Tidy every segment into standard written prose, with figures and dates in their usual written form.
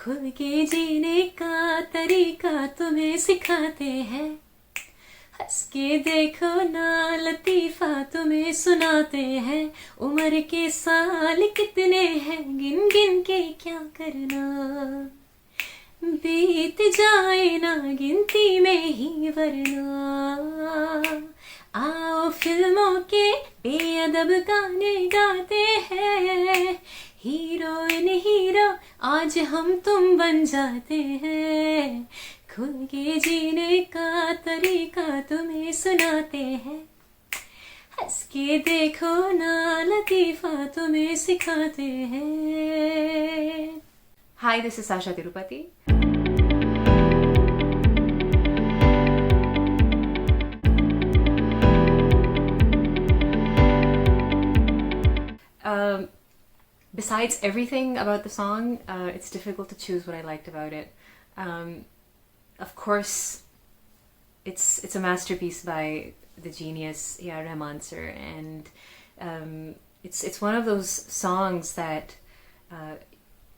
खुल के जीने का तरीका तुम्हें सिखाते हैं, हंस के देखो ना लतीफा तुम्हें सुनाते हैं, उम्र के साल कितने हैं गिन गिन के क्या करना, बीत जाए ना गिनती में ही वरना, आओ फिल्मों के बेअदब गाने गाते हैं, हीरोइन हीरो आज हम तुम बन जाते हैं, खुल के जीने का तरीका तुम्हें सुनाते हैं, हंस के देखो ना लतीफा तुम्हें सिखाते हैं. Hi, this is Shashaa Tirupati. Besides everything about the song, it's difficult to choose what I liked about it. Of course, it's a masterpiece by the genius Rahman sir, and it's one of those songs that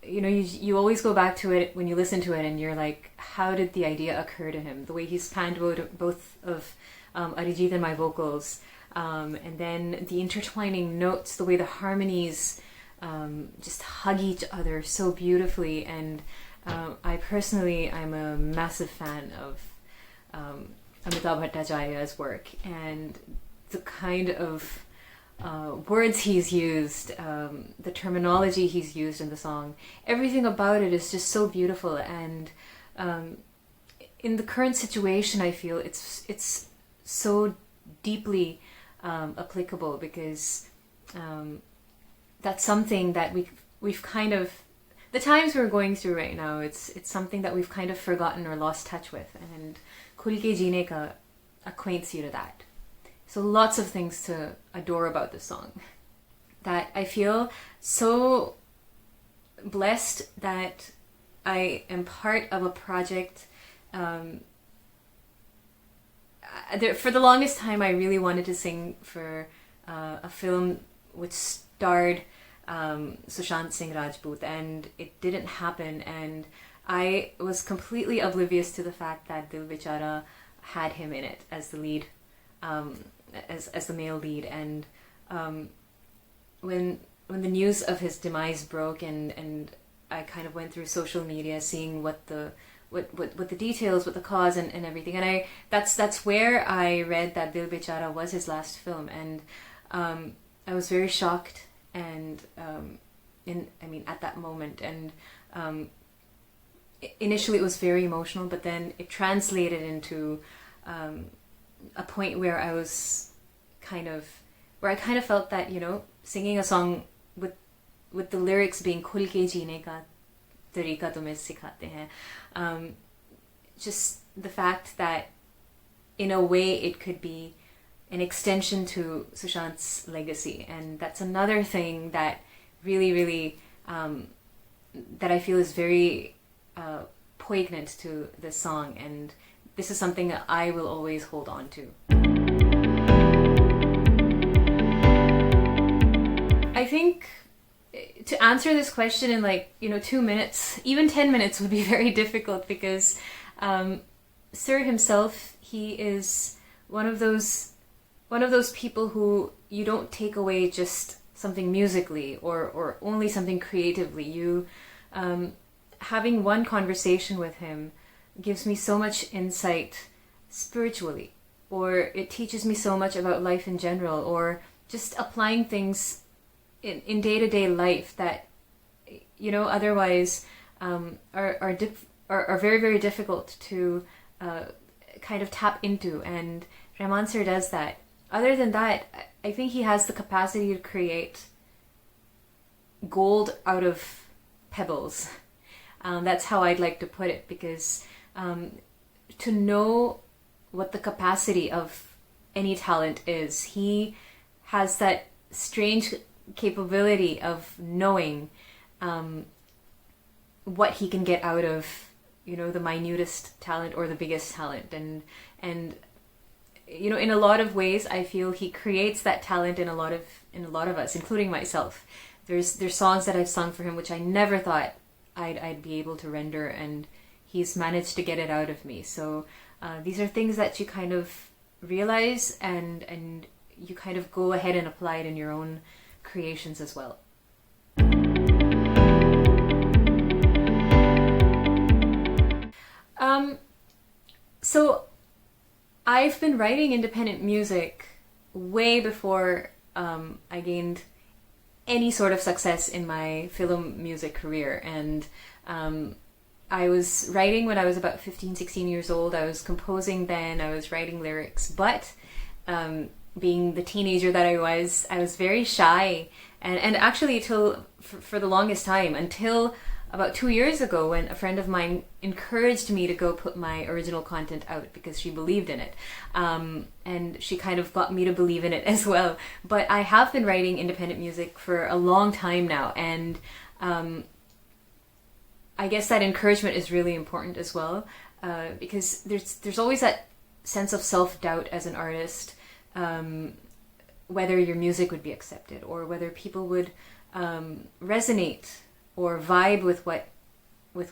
you always go back to it when you listen to it, and you're like, how did the idea occur to him? The way he's panned both of Arijit and my vocals, and then the intertwining notes, the way the harmonies just hug each other so beautifully. And I'm a massive fan of Amitabh Bhattacharya's work, and the kind of words he's used, the terminology he's used in the song, everything about it is just so beautiful. And in the current situation, I feel it's so deeply applicable, because that's something that we've kind of, the times we're going through right now, it's something that we've kind of forgotten or lost touch with, and Khul Ke Jeene Ka acquaints you to that. So lots of things to adore about this song, that I feel so blessed that I am part of a project. For the longest time, I really wanted to sing for a film which starred Sushant Singh Rajput, and it didn't happen, and I was completely oblivious to the fact that Dil Bechara had him in it as the lead, as the male lead. And when the news of his demise broke, and I kind of went through social media seeing what the details, what the cause and everything, and that's where I read that Dil Bechara was his last film, and I was very shocked, and at that moment, and initially it was very emotional, but then it translated into a point where I kind of felt that, singing a song with the lyrics being "Khul ke jeene ka tarika tumhe sikhate hain," just the fact that in a way it could be an extension to Sushant's legacy, and that's another thing that really, really that I feel is very poignant to this song, and this is something that I will always hold on to. I think to answer this question in 2 minutes, even 10 minutes would be very difficult, because Sir himself, he is one of those people who you don't take away just something musically or only something creatively. You having one conversation with him gives me so much insight spiritually, or it teaches me so much about life in general, or just applying things in day-to-day life that otherwise are very, very difficult to kind of tap into, and Rahman sir does that. Other than that, I think he has the capacity to create gold out of pebbles. That's how I'd like to put it, because to know what the capacity of any talent is, he has that strange capability of knowing what he can get out of the minutest talent or the biggest talent, and in a lot of ways I feel he creates that talent in a lot of us, including myself. There's songs that I've sung for him which I never thought I'd be able to render, and he's managed to get it out of me. So these are things that you kind of realize, and you kind of go ahead and apply it in your own creations as well. So I've been writing independent music way before I gained any sort of success in my film music career. And I was writing when I was about 15, 16 years old. I was composing then, I was writing lyrics, but being the teenager that I was very shy. And actually for the longest time, until about 2 years ago, when a friend of mine encouraged me to go put my original content out because she believed in it. And she kind of got me to believe in it as well. But I have been writing independent music for a long time now, and I guess that encouragement is really important as well, because there's always that sense of self-doubt as an artist, whether your music would be accepted, or whether people would resonate or vibe with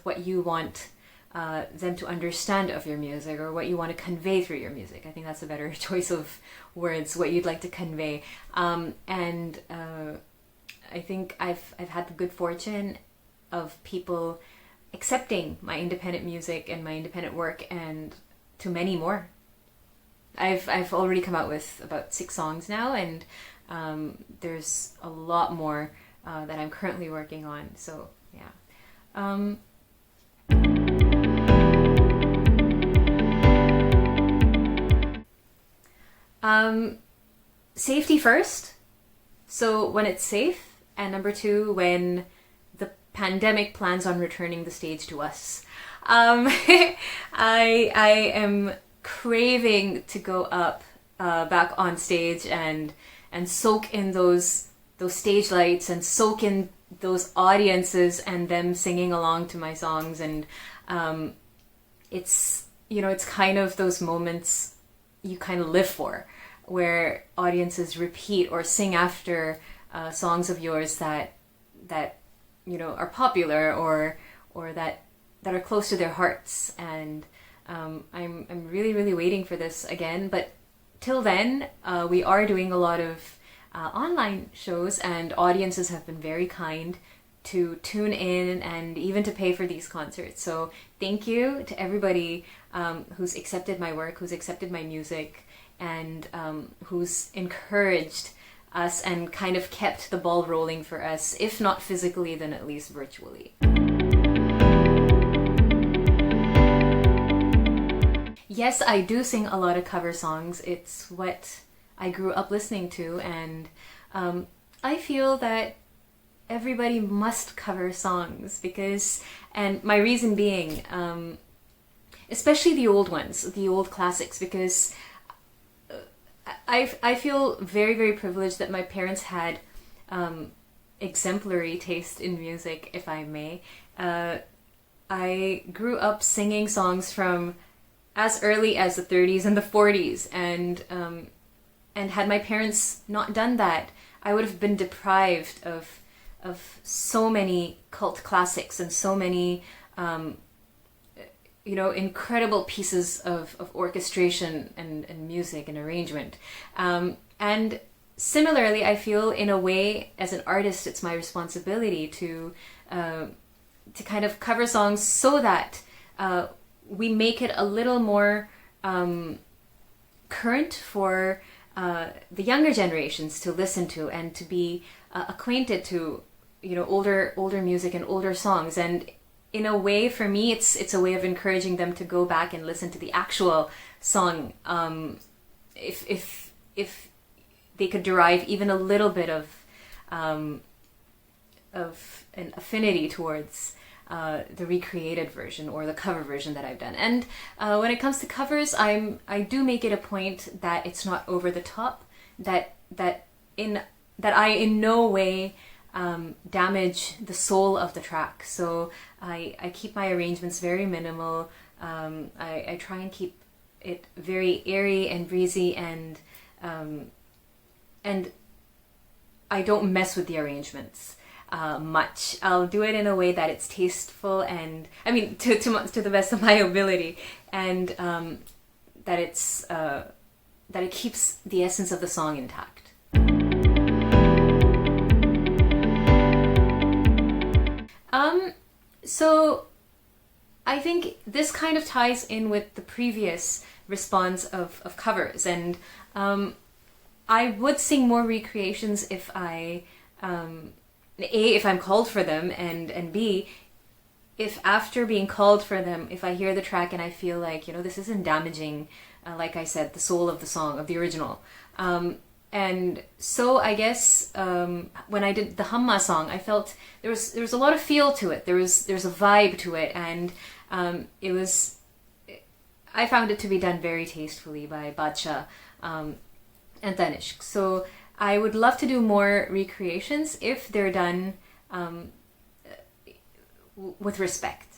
what you want them to understand of your music, or what you want to convey through your music. I think that's a better choice of words, what you'd like to convey. And I think I've had the good fortune of people accepting my independent music and my independent work, and to many more. I've already come out with about 6 songs now, and there's a lot more that I'm currently working on. So yeah. Safety first. So when it's safe, and number 2, when the pandemic plans on returning the stage to us. I am craving to go up back on stage and soak in those stage lights, and soak in those audiences and them singing along to my songs. And it's kind of those moments you kind of live for, where audiences repeat or sing after songs of yours that are popular, or that are close to their hearts. And I'm really, really waiting for this again. But till then, we are doing a lot of online shows, and audiences have been very kind to tune in and even to pay for these concerts. So thank you to everybody who's accepted my work, who's accepted my music, and who's encouraged us and kind of kept the ball rolling for us, if not physically, then at least virtually. Yes, I do sing a lot of cover songs. It's what I grew up listening to, and I feel that everybody must cover songs, and my reason being, especially the old ones, the old classics, because I feel very, very privileged that my parents had exemplary taste in music, if I may. I grew up singing songs from as early as the 30s and the 40s, and had my parents not done that, I would have been deprived of so many cult classics and so many incredible pieces of orchestration and music and arrangement. And similarly, I feel in a way, as an artist, it's my responsibility to kind of cover songs so that we make it a little more current for the younger generations to listen to, and to be acquainted to older music and older songs. And in a way, for me, it's a way of encouraging them to go back and listen to the actual song, if they could derive even a little bit of an affinity towards the recreated version or the cover version that I've done. And when it comes to covers, I do make it a point that it's not over the top, that I in no way damage the soul of the track. So I keep my arrangements very minimal. I try and keep it very airy and breezy, and I don't mess with the arrangements. much. I'll do it in a way that it's tasteful, and I mean to the best of my ability, and that it keeps the essence of the song intact. So I think this kind of ties in with the previous response of covers, and I would sing more recreations if A, if I'm called for them, and B, if after being called for them, if I hear the track and I feel like, this isn't damaging, like I said, the soul of the song, of the original. And so I guess when I did the Hamma song, I felt there was a lot of feel to it. There's a vibe to it, and I found it to be done very tastefully by Badshah and Tanishq. So I would love to do more recreations if they're done with respect.